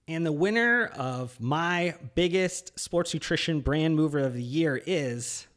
And the winner of my biggest sports nutrition brand mover of the year is...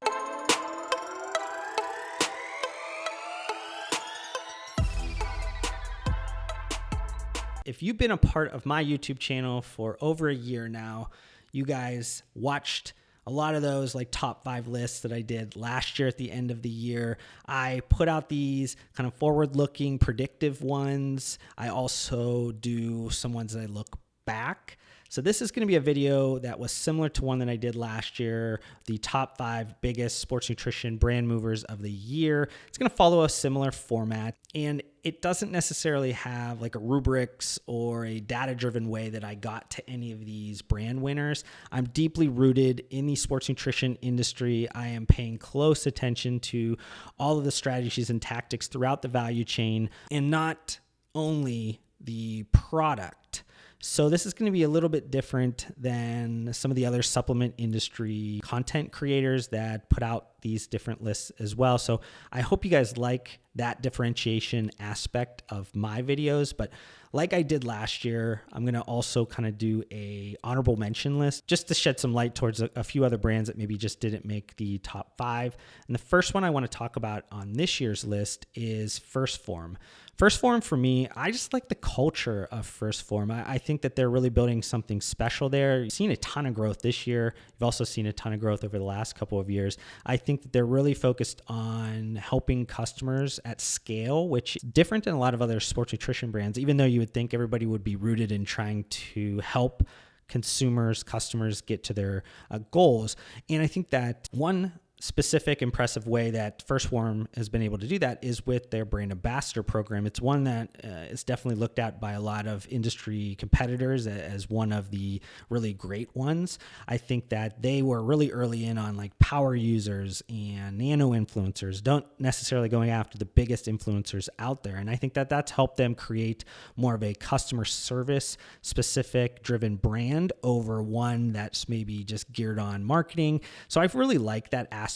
If you've been a part of my YouTube channel for over a year now, you guys watched a lot of those like top 5 lists that I did last year at the end of the year. I put out these kind of forward-looking predictive ones. I also do some ones that I look back. So this is going to be a video that was similar to one that I did last year, the top 5 biggest sports nutrition brand movers of the year. It's going to follow a similar format, and it doesn't necessarily have like a rubrics or a data-driven way that I got to any of these brand winners. I'm deeply rooted in the sports nutrition industry. I am paying close attention to all of the strategies and tactics throughout the value chain, and not only the product. So this is going to be a little bit different than some of the other supplement industry content creators that put out these different lists as well. So I hope you guys like that differentiation aspect of my videos. But like I did last year, I'm going to also kind of do a honorable mention list just to shed some light towards a few other brands that maybe just didn't make the top 5. And the first one I want to talk about on this year's list is Firstform. Firstform, for me, I just like the culture of Firstform. I think that they're really building something special there. You've seen a ton of growth this year. You've also seen a ton of growth over the last couple of years. I think that they're really focused on helping customers at scale, which is different than a lot of other sports nutrition brands, even though you would think everybody would be rooted in trying to help customers get to their goals. And I think that one specific impressive way that Firstform has been able to do that is with their brand ambassador program. It's one that is definitely looked at by a lot of industry competitors as one of the really great ones. I think that they were really early in on like power users and nano influencers, don't necessarily going after the biggest influencers out there. And I think that that's helped them create more of a customer service specific driven brand over one that's maybe just geared on marketing. So I really like that aspect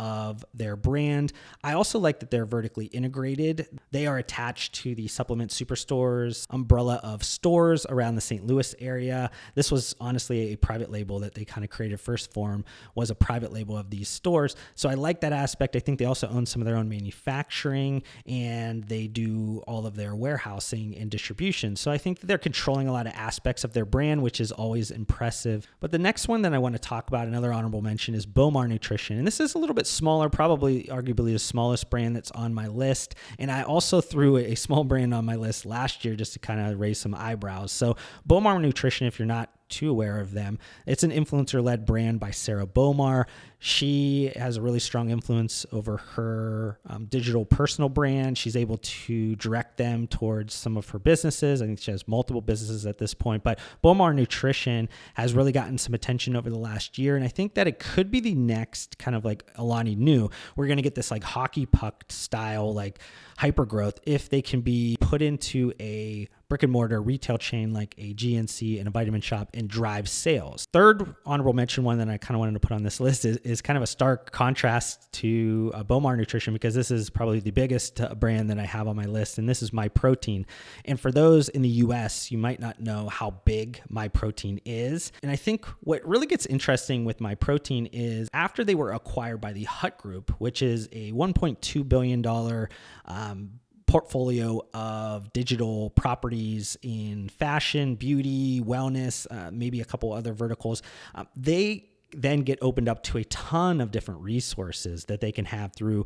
of their brand. I also like that they're vertically integrated. They are attached to the Supplement Superstores umbrella of stores around the St. Louis area. This was honestly a private label that they kind of created. Firstform was a private label of these stores. So I like that aspect. I think they also own some of their own manufacturing, and they do all of their warehousing and distribution. So I think that they're controlling a lot of aspects of their brand, which is always impressive. But the next one that I want to talk about, another honorable mention, is Bowmar Nutrition. And this is a little bit smaller, probably arguably the smallest brand that's on my list. And I also threw a small brand on my list last year just to kind of raise some eyebrows. So Bowmar Nutrition, if you're not too aware of them, it's an influencer-led brand by Sarah Bowmar. She has a really strong influence over her digital personal brand. She's able to direct them towards some of her businesses. I think she has multiple businesses at this point, but Bowmar Nutrition has really gotten some attention over the last year. And I think that it could be the next kind of like Alani Nu. We're going to get this like hockey puck style, like hyper growth if they can be put into a brick and mortar retail chain like a GNC and a Vitamin Shop and drive sales. Third honorable mention one that I kind of wanted to put on this list is kind of a stark contrast to Bowmar Nutrition, because this is probably the biggest brand that I have on my list, and this is MyProtein. And for those in the US, you might not know how big MyProtein is. And I think what really gets interesting with MyProtein is after they were acquired by the Hut Group, which is a $1.2 billion portfolio of digital properties in fashion, beauty, wellness, maybe a couple other verticals. They then get opened up to a ton of different resources that they can have through,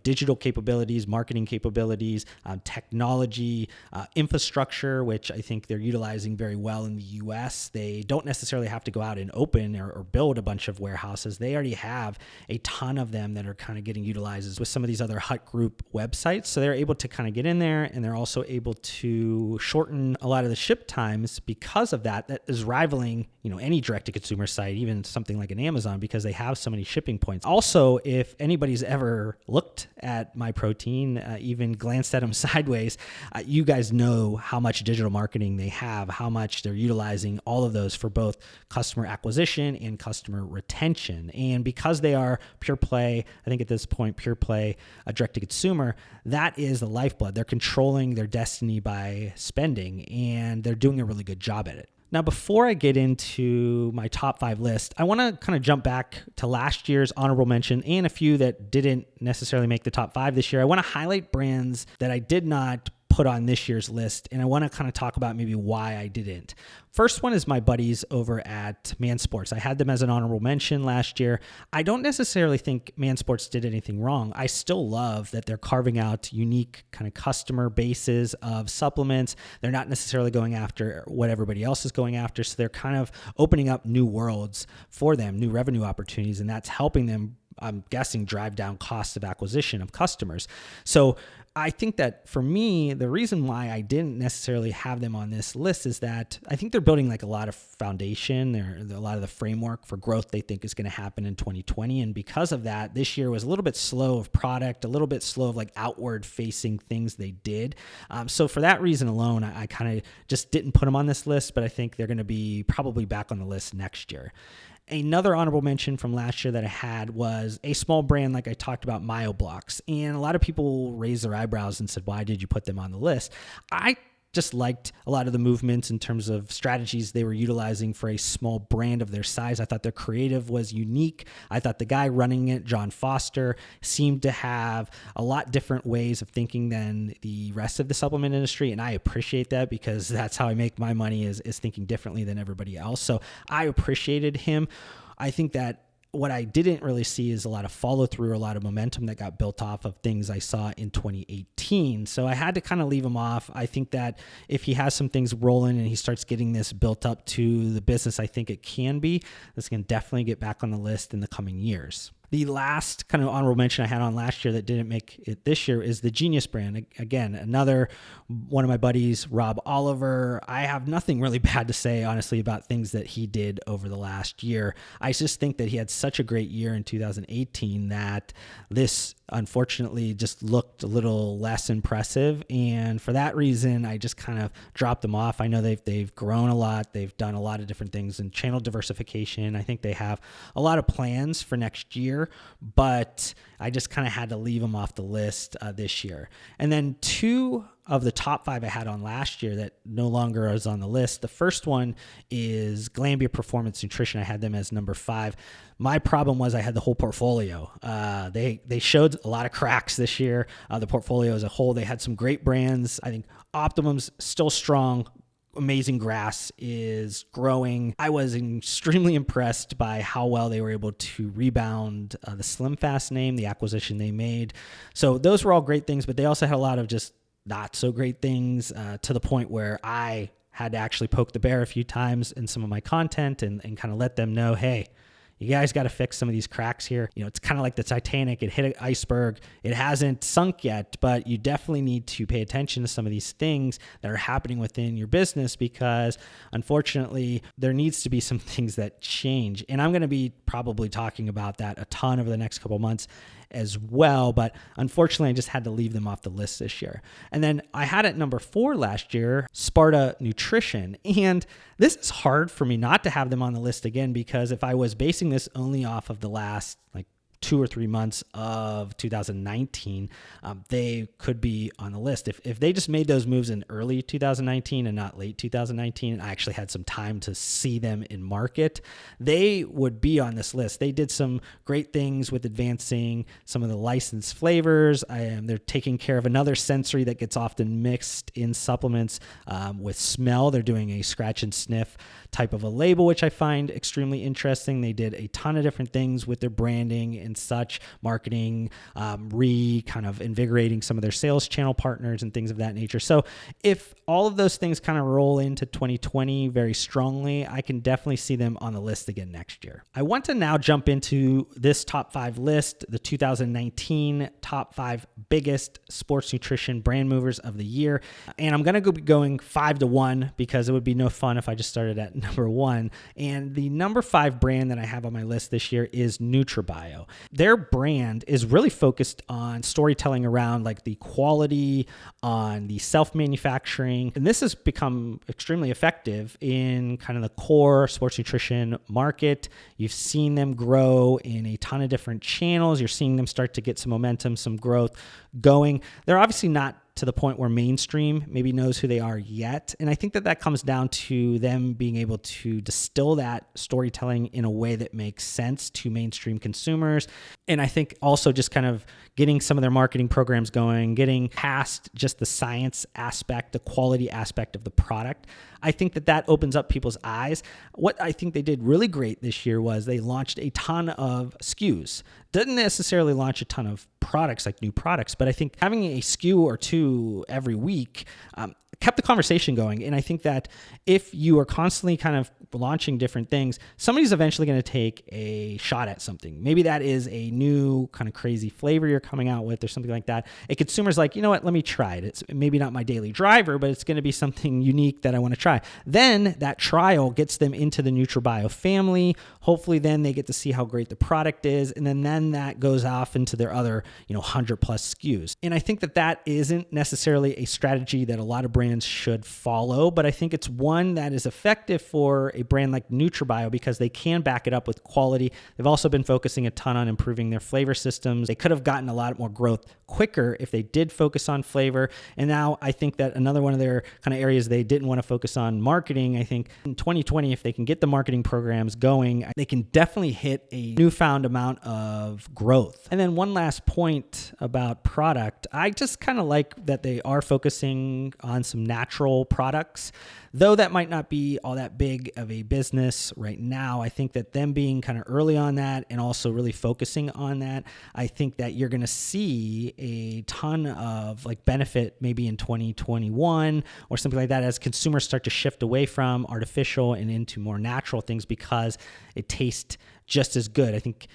digital capabilities, marketing capabilities, technology, infrastructure, which I think they're utilizing very well in the US. They don't necessarily have to go out and open or build a bunch of warehouses. They already have a ton of them that are kind of getting utilized with some of these other Hut Group websites. So they're able to kind of get in there, and they're also able to shorten a lot of the ship times because of that. That is rivaling, any direct-to-consumer site, even something like an Amazon, because they have so many shipping points. Also, if anybody's ever looked at MyProtein, even glanced at them sideways, you guys know how much digital marketing they have, how much they're utilizing all of those for both customer acquisition and customer retention. And because they are pure play, I think at this point, pure play, direct to consumer, that is the lifeblood. They're controlling their destiny by spending, and they're doing a really good job at it. Now, before I get into my top 5 list, I want to kind of jump back to last year's honorable mention and a few that didn't necessarily make the top 5 this year. I want to highlight brands that I did not put on this year's list, and I want to kind of talk about maybe why I didn't. First one is my buddies over at Man Sports. I had them as an honorable mention last year. I don't necessarily think Man Sports did anything wrong. I still love that they're carving out unique kind of customer bases of supplements. They're not necessarily going after what everybody else is going after, so they're kind of opening up new worlds for them, new revenue opportunities, and that's helping them, I'm guessing, drive down costs of acquisition of customers. So I think that for me, the reason why I didn't necessarily have them on this list is that I think they're building like a lot of foundation. A lot of the framework for growth they think is going to happen in 2020. And because of that, this year was a little bit slow of product, a little bit slow of like outward facing things they did. So for that reason alone, I kind of just didn't put them on this list, but I think they're going to be probably back on the list next year. Another honorable mention from last year that I had was a small brand like I talked about, MyoBlocks. And a lot of people raised their eyebrows and said, why did you put them on the list? I just liked a lot of the movements in terms of strategies they were utilizing for a small brand of their size. I thought their creative was unique. I thought the guy running it, John Foster, seemed to have a lot different ways of thinking than the rest of the supplement industry. And I appreciate that because that's how I make my money is thinking differently than everybody else. So I appreciated him. I think that what I didn't really see is a lot of follow through, a lot of momentum that got built off of things I saw in 2018. So I had to kind of leave him off. I think that if he has some things rolling and he starts getting this built up to the business I think it can be, this can definitely get back on the list in the coming years. The last kind of honorable mention I had on last year that didn't make it this year is the Genius brand. Again, another one of my buddies, Rob Oliver. I have nothing really bad to say, honestly, about things that he did over the last year. I just think that he had such a great year in 2018 that this unfortunately just looked a little less impressive. And for that reason, I just kind of dropped them off. I know they've grown a lot. They've done a lot of different things in channel diversification. I think they have a lot of plans for next year, but I just kind of had to leave them off the list this year. And then 2 of the top 5 I had on last year that no longer is on the list. The first one is Glanbia Performance Nutrition. I had them as number 5. My problem was I had the whole portfolio. They showed a lot of cracks this year. The portfolio as a whole, they had some great brands. I think Optimum's still strong. Amazing Grass is growing. I was extremely impressed by how well they were able to rebound the Slim Fast name, the acquisition they made. So those were all great things, but they also had a lot of just not so great things to the point where I had to actually poke the bear a few times in some of my content and kind of let them know, hey, you guys got to fix some of these cracks here. You know, it's kind of like the Titanic. It hit an iceberg. It hasn't sunk yet, but you definitely need to pay attention to some of these things that are happening within your business because unfortunately there needs to be some things that change. And I'm going to be probably talking about that a ton over the next couple of months as well, but unfortunately I just had to leave them off the list this year. And then I had at number 4 last year, Sparta Nutrition. And this is hard for me not to have them on the list again, because if I was basing this only off of the last 2 or 3 months of 2019, they could be on the list. If they just made those moves in early 2019 and not late 2019, and I actually had some time to see them in market, they would be on this list. They did some great things with advancing some of the licensed flavors. They're taking care of another sensory that gets often mixed in supplements with smell. They're doing a scratch and sniff type of a label, which I find extremely interesting. They did a ton of different things with their branding and such, marketing, kind of invigorating some of their sales channel partners and things of that nature. So if all of those things kind of roll into 2020 very strongly, I can definitely see them on the list again next year. I want to now jump into this top 5 list, the 2019 top 5 biggest sports nutrition brand movers of the year. And I'm going to be going 5 to 1 because it would be no fun if I just started at number 1. And the number 5 brand that I have on my list this year is NutraBio. Their brand is really focused on storytelling around the quality, on the self-manufacturing. And this has become extremely effective in kind of the core sports nutrition market. You've seen them grow in a ton of different channels. You're seeing them start to get some momentum, some growth going. They're obviously not to the point where mainstream maybe knows who they are yet. And I think that comes down to them being able to distill that storytelling in a way that makes sense to mainstream consumers. And I think also just kind of getting some of their marketing programs going, getting past just the science aspect, the quality aspect of the product. I think that opens up people's eyes. What I think they did really great this year was they launched a ton of SKUs. Didn't necessarily launch a ton of products, like new products, but I think having a SKU or two every week kept the conversation going. And I think that if you are constantly kind of launching different things, somebody's eventually going to take a shot at something. Maybe that is a new kind of crazy flavor you're coming out with or something like that. A consumer's like, you know what, let me try it. It's maybe not my daily driver, but it's going to be something unique that I want to try. Then that trial gets them into the NutraBio family. Hopefully then they get to see how great the product is. And then that goes off into their other, 100 plus SKUs. And I think that isn't necessarily a strategy that a lot of brands should follow, but I think it's one that is effective for a brand like NutraBio because they can back it up with quality. They've also been focusing a ton on improving their flavor systems. They could have gotten a lot more growth quicker if they did focus on flavor. And now I think that another one of their kind of areas they didn't want to focus on marketing. I think in 2020, if they can get the marketing programs going, they can definitely hit a newfound amount of growth. And then one last point about product, I just kind of like that they are focusing on some natural products. Though that might not be all that big of a business right now, I think that them being kind of early on that and also really focusing on that, I think that you're going to see a ton of benefit maybe in 2021 or something like that as consumers start to shift away from artificial and into more natural things because it tastes just as good. I think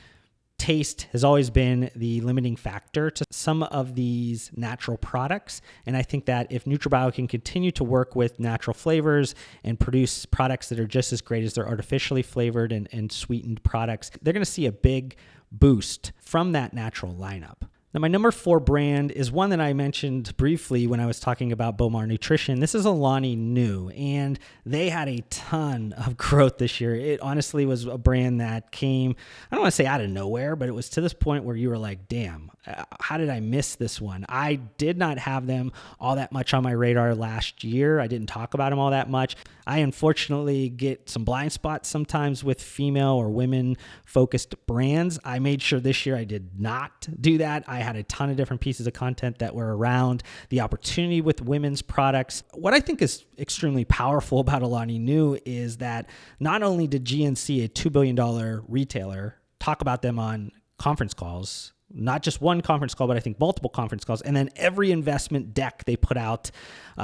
taste has always been the limiting factor to some of these natural products. And I think that if NutraBio can continue to work with natural flavors and produce products that are just as great as their artificially flavored and sweetened products, they're going to see a big boost from that natural lineup. Now, my number 4 brand is one that I mentioned briefly when I was talking about Beaumont Nutrition. This is Alani Nu, and they had a ton of growth this year. It honestly was a brand that came, I don't want to say out of nowhere, but it was to this point where you were like, damn, how did I miss this one? I did not have them all that much on my radar last year. I didn't talk about them all that much. I unfortunately get some blind spots sometimes with female or women-focused brands. I made sure this year I did not do that. I had a ton of different pieces of content that were around the opportunity with women's products. What I think is extremely powerful about Alani Nu is that not only did GNC, a $2 billion retailer, talk about them on conference calls, not just one conference call, but I think multiple conference calls. And then every investment deck they put out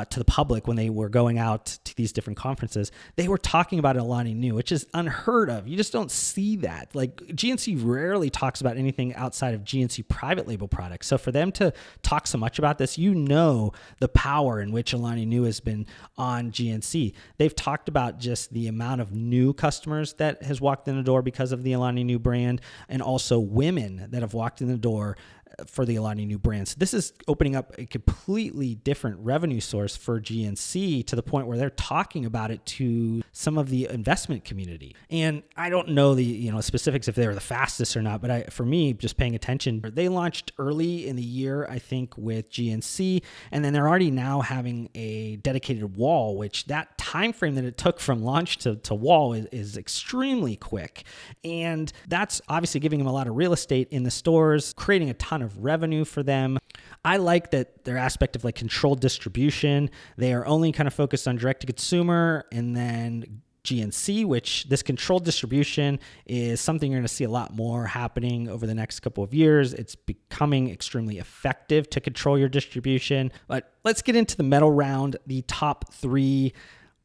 to the public when they were going out to these different conferences, they were talking about Alani Nu, which is unheard of. You just don't see that. GNC rarely talks about anything outside of GNC private label products. So for them to talk so much about this, the power in which Alani Nu has been on GNC. They've talked about just the amount of new customers that has walked in the door because of the Alani Nu brand, and also women that have walked in the door for the Alani Nu brand. So this is opening up a completely different revenue source for GNC to the point where they're talking about it to some of the investment community. And I don't know the specifics if they were the fastest or not, but for me, just paying attention, they launched early in the year, I think, with GNC, and then they're already now having a dedicated wall, which that time frame that it took from launch to wall is extremely quick. And that's obviously giving them a lot of real estate in the stores, creating a ton of revenue for them. I like that their aspect of controlled distribution. They are only kind of focused on direct to consumer, and then GNC, which this controlled distribution is something you're going to see a lot more happening over the next couple of years. It's becoming extremely effective to control your distribution. But let's get into the medal round, the top 3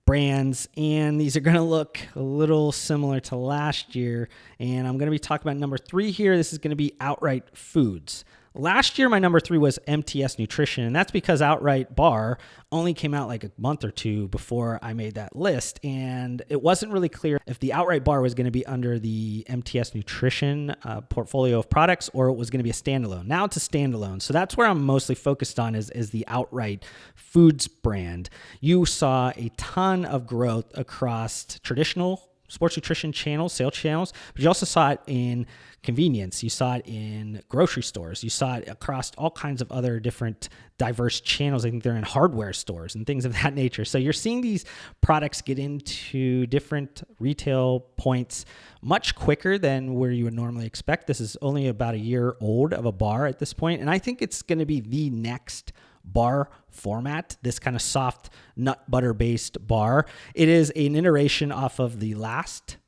brands, and these are going to look a little similar to last year. And I'm going to be talking about number 3 here. This is going to be Outright Foods. Last year, my number 3 was MTS Nutrition, and that's because Outright Bar only came out a month or two before I made that list, and it wasn't really clear if the Outright Bar was going to be under the MTS Nutrition portfolio of products or it was going to be a standalone. Now it's a standalone, so that's where I'm mostly focused on is the Outright Foods brand. You saw a ton of growth across traditional sports nutrition channels, sales channels, but you also saw it in convenience. You saw it in grocery stores. You saw it across all kinds of other different diverse channels. I think they're in hardware stores and things of that nature. So you're seeing these products get into different retail points much quicker than where you would normally expect. This is only about a year old of a bar at this point, and I think it's going to be the next bar format, this kind of soft nut butter based bar. It is an iteration off of the last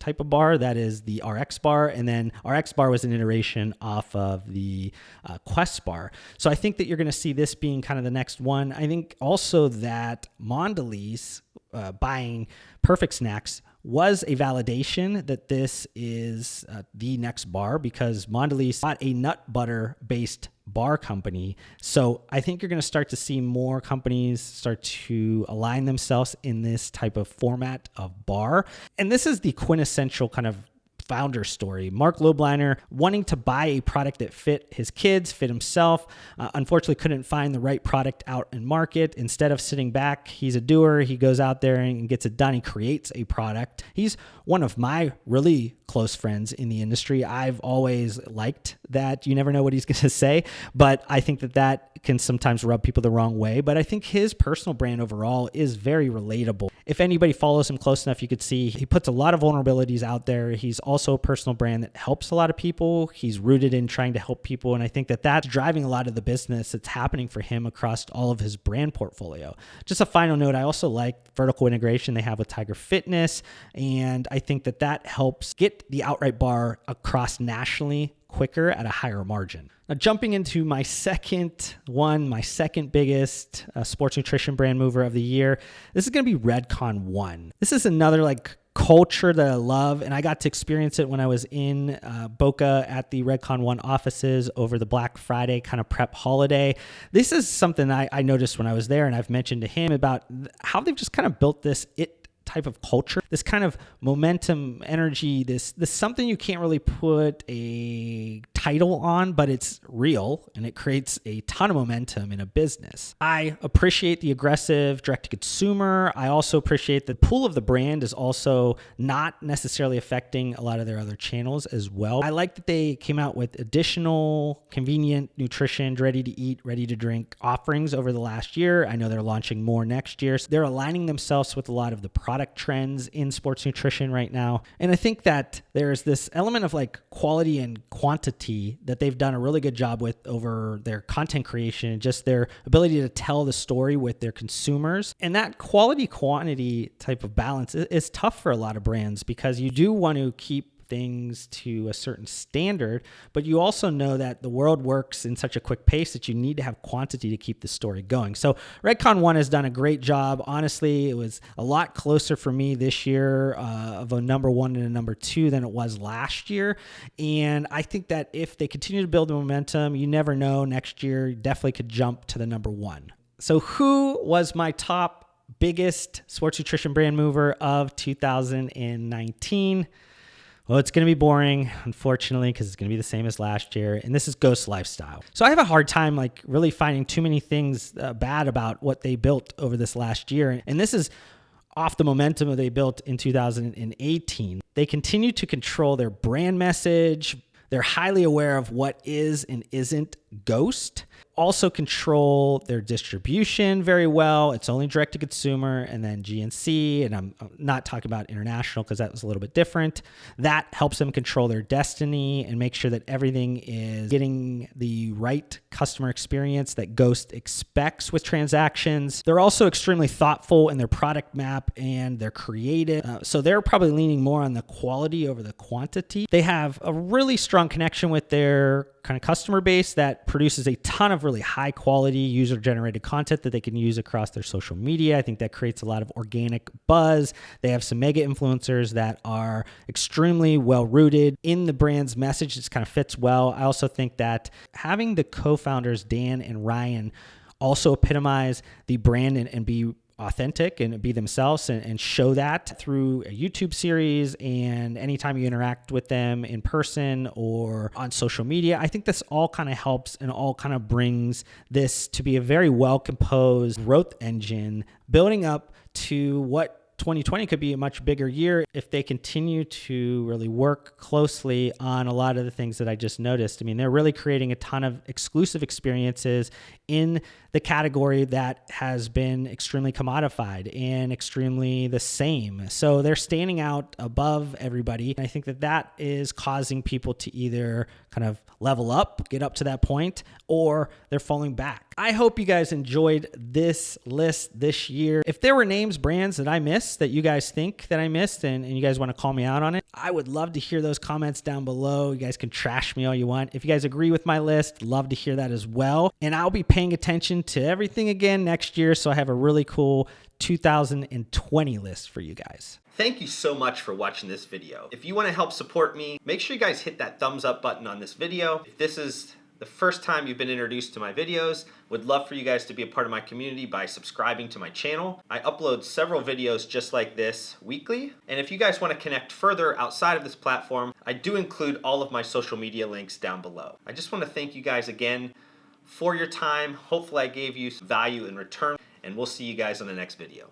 type of bar, that is the RX bar, and then RX bar was an iteration off of the Quest bar. So I think that you're going to see this being kind of the next one. I think also that Mondelez buying Perfect Snacks was a validation that this is the next bar, because Mondelez bought a nut butter based bar company. So I think you're going to start to see more companies start to align themselves in this type of format of bar. And this is the quintessential kind of founder story. Mark Lobliner wanting to buy a product that fit his kids, fit himself, unfortunately couldn't find the right product out in market. Instead of sitting back, he's a doer. He goes out there and gets it done. He creates a product. He's one of my really close friends in the industry. I've always liked that. You never know what he's going to say, but I think that can sometimes rub people the wrong way. But I think his personal brand overall is very relatable. If anybody follows him close enough, you could see he puts a lot of vulnerabilities out there. He's also a personal brand that helps a lot of people. He's rooted in trying to help people. And I think that that's driving a lot of the business that's happening for him across all of his brand portfolio. Just a final note, I also like vertical integration they have with Tiger Fitness. And I think that that helps get the outright bar across nationally quicker at a higher margin. Now, jumping into my second biggest sports nutrition brand mover of the year, this is going to be Redcon One. This is another culture that I love, and I got to experience it when I was in Boca at the Redcon One offices over the Black Friday kind of prep holiday. This is something I noticed when I was there, and I've mentioned to him about how they've just kind of built this type of culture, this kind of momentum, energy, this something you can't really put a title on, but it's real and it creates a ton of momentum in a business. I appreciate the aggressive direct-to-consumer. I also appreciate the pull of the brand is also not necessarily affecting a lot of their other channels as well. I like that they came out with additional convenient nutrition, ready-to-eat, ready-to-drink offerings over the last year. I know they're launching more next year. So they're aligning themselves with a lot of the product trends in sports nutrition right now. And I think that there's this element of quality and quantity that they've done a really good job with over their content creation and just their ability to tell the story with their consumers. And that quality quantity type of balance is tough for a lot of brands, because you do want to keep things to a certain standard, but you also know that the world works in such a quick pace that you need to have quantity to keep the story going. So Redcon One has done a great job. Honestly, it was a lot closer for me this year of a number one and a number two than it was last year. And I think that if they continue to build the momentum, you never know, next year definitely could jump to the number one. So who was my top biggest sports nutrition brand mover of 2019? Well, it's going to be boring, unfortunately, because it's going to be the same as last year. And this is Ghost Lifestyle. So I have a hard time really finding too many things bad about what they built over this last year. And this is off the momentum that they built in 2018. They continue to control their brand message. They're highly aware of what is and isn't Ghost. Also control their distribution very well. It's only direct to consumer and then GNC. And I'm not talking about international because that was a little bit different. That helps them control their destiny and make sure that everything is getting the right customer experience that Ghost expects with transactions. They're also extremely thoughtful in their product map and they're creative. So they're probably leaning more on the quality over the quantity. They have a really strong connection with their kind of customer base that produces a ton of really high quality user generated content that they can use across their social media. I think that creates a lot of organic buzz. They have some mega influencers that are extremely well rooted in the brand's message. It kind of fits well. I also think that having the co-founders, Dan and Ryan, also epitomize the brand and be authentic and be themselves and show that through a YouTube series and anytime you interact with them in person or on social media. I think this all kind of helps and all kind of brings this to be a very well composed growth engine building up to what 2020 could be a much bigger year if they continue to really work closely on a lot of the things that I just noticed. I mean, they're really creating a ton of exclusive experiences in the category that has been extremely commodified and extremely the same. So they're standing out above everybody. And I think that that is causing people to either kind of level up, get up to that point, or they're falling back. I hope you guys enjoyed this list this year. If there were names, brands that I missed that you guys think that I missed and you guys want to call me out on it, I would love to hear those comments down below. You guys can trash me all you want. If you guys agree with my list, love to hear that as well. And I'll be paying attention to everything again next year, so I have a really cool 2020 list for you guys. Thank you so much for watching this video. If you want to help support me, make sure you guys hit that thumbs up button on this video. If this is the first time you've been introduced to my videos, would love for you guys to be a part of my community by subscribing to my channel. I upload several videos just like this weekly. And if you guys want to connect further outside of this platform, I do include all of my social media links down below. I just want to thank you guys again for your time. Hopefully I gave you some value in return, and we'll see you guys on the next video.